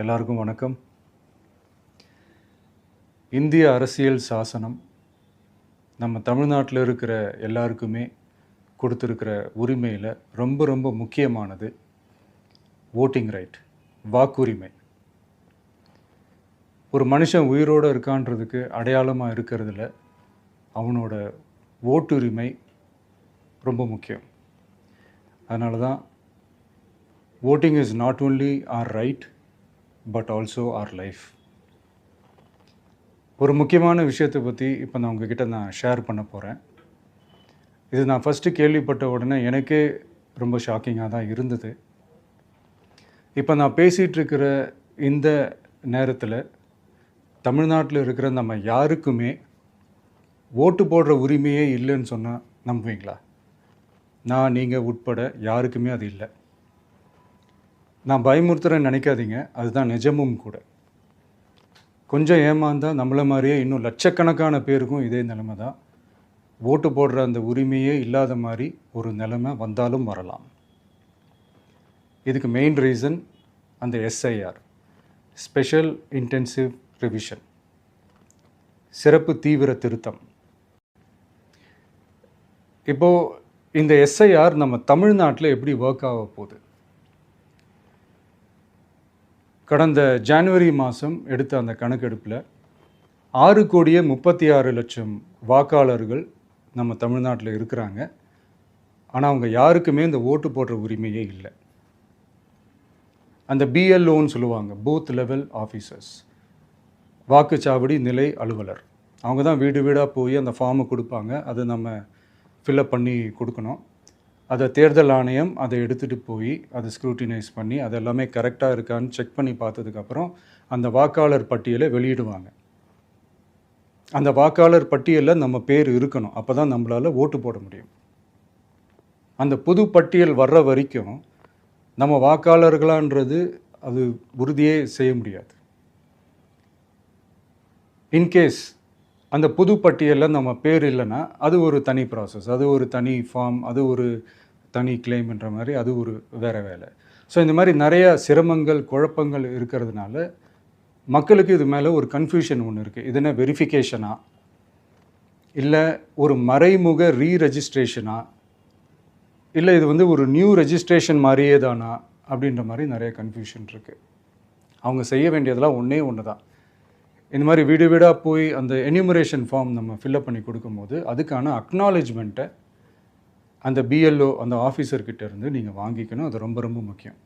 எல்லாருக்கும் வணக்கம். இந்திய அரசியல் சாசனம் நம்ம தமிழ்நாட்டில் இருக்கிற எல்லாருக்குமே கொடுத்துருக்கிற உரிமையில் ரொம்ப ரொம்ப முக்கியமானது ஓட்டிங் ரைட், வாக்குரிமை. ஒரு மனுஷன் உயிரோடு இருக்கான்றதுக்கு அடையாளமாக இருக்கிறதுல அவனோட ஓட்டுரிமை ரொம்ப முக்கியம். அதனால தான் voting is not only our right but also our life. ஒரு முக்கியமான விஷயத்தை பற்றி இப்போ நான் உங்ககிட்ட ஷேர் பண்ண போகிறேன். இது நான் ஃபஸ்ட்டு கேள்விப்பட்ட உடனே எனக்கே ரொம்ப ஷாக்கிங்காக தான் இருந்தது. இப்போ நான் பேசிகிட்ருக்கிற இந்த நேரத்தில் தமிழ்நாட்டில் இருக்கிற நம்ம யாருக்குமே ஓட்டு போடுற உரிமையே இல்லைன்னு சொன்னால் நம்புவீங்களா? நான் நீங்கள் உட்பட யாருக்குமே அது இல்லை. நான் பயமுறுத்துறேன்னு நினைக்காதீங்க, அதுதான் நிஜமும் கூட. கொஞ்சம் ஏமாந்தால் நம்மளை மாதிரியே இன்னும் லட்சக்கணக்கான பேருக்கும் இதே நிலைமை தான். ஓட்டு போடுற அந்த உரிமையே இல்லாத மாதிரி ஒரு நிலைமை வந்தாலும் வரலாம். இதுக்கு மெயின் ரீசன் அந்த எஸ்ஐஆர், ஸ்பெஷல் இன்டென்சிவ் ரிவிஷன், சிறப்பு தீவிர திருத்தம். இப்போது இந்த எஸ்ஐஆர் நம்ம தமிழ்நாட்டில் எப்படி ஒர்க் ஆக போகுது? கடந்த ஜனவரி மாதம் எடுத்த அந்த கணக்கெடுப்பில் 6,36,00,000 வாக்காளர்கள் நம்ம தமிழ்நாட்டில் இருக்கிறாங்க. ஆனால் அவங்க யாருக்குமே இந்த ஓட்டு போடுற உரிமையே இல்லை. அந்த பிஎல்ஓன்னு சொல்லுவாங்க, பூத் லெவல் ஆஃபீஸர்ஸ், வாக்குச்சாவடி நிலை அலுவலர். அவங்க தான் வீடு வீடாக போய் அந்த ஃபார்மை கொடுப்பாங்க. அதை நம்ம ஃபில்அப் பண்ணி கொடுக்கணும். அதை தேர்தல் ஆணையம் அதை எடுத்துகிட்டு போய் அதை ஸ்க்ரூட்டினைஸ் பண்ணி அது எல்லாமே கரெக்டாக இருக்கான்னு செக் பண்ணி பார்த்ததுக்கப்புறம் அந்த வாக்காளர் பட்டியலை வெளியிடுவாங்க. அந்த வாக்காளர் பட்டியலில் நம்ம பேர் இருக்கணும், அப்போ தான் நம்மளால் ஓட்டு போட முடியும். அந்த புது பட்டியல் வர்ற வரைக்கும் நம்ம வாக்காளர்களான்றது அது உறுதியே செய்ய முடியாது. இன்கேஸ் அந்த புது பட்டியலில் நம்ம பேர் இல்லைன்னா அது ஒரு தனி ப்ராசஸ், அது ஒரு தனி ஃபார்ம், அது ஒரு தனி கிளைம்ன்ற மாதிரி அது ஒரு வேறு வேலை. ஸோ இந்த மாதிரி நிறைய சிரமங்கள் குழப்பங்கள் இருக்கிறதுனால மக்களுக்கு இது மேலே ஒரு கன்ஃபியூஷன் ஒன்று இருக்குது. இது என்ன வெரிஃபிகேஷனா இல்லை ஒரு மறைமுக ரீரெஜிஸ்ட்ரேஷனா இல்லை இது ஒரு நியூ ரெஜிஸ்ட்ரேஷன் மாதிரியே தானா அப்படின்ற மாதிரி நிறைய கன்ஃபியூஷன் இருக்குது. அவங்க செய்ய வேண்டியதெல்லாம் ஒன்றே ஒன்று தான். இந்த மாதிரி வீடு வீடாக போய் அந்த என்யூமரேஷன் ஃபார்ம் நம்ம ஃபில்அப் பண்ணி கொடுக்கும்போது அதுக்கான அக்னாலேஜ்மெண்ட்டை அந்த பிஎல்ஓ அந்த ஆஃபீஸர்கிட்ட இருந்து நீங்கள் வாங்கிக்கணும். அது ரொம்ப ரொம்ப முக்கியம்.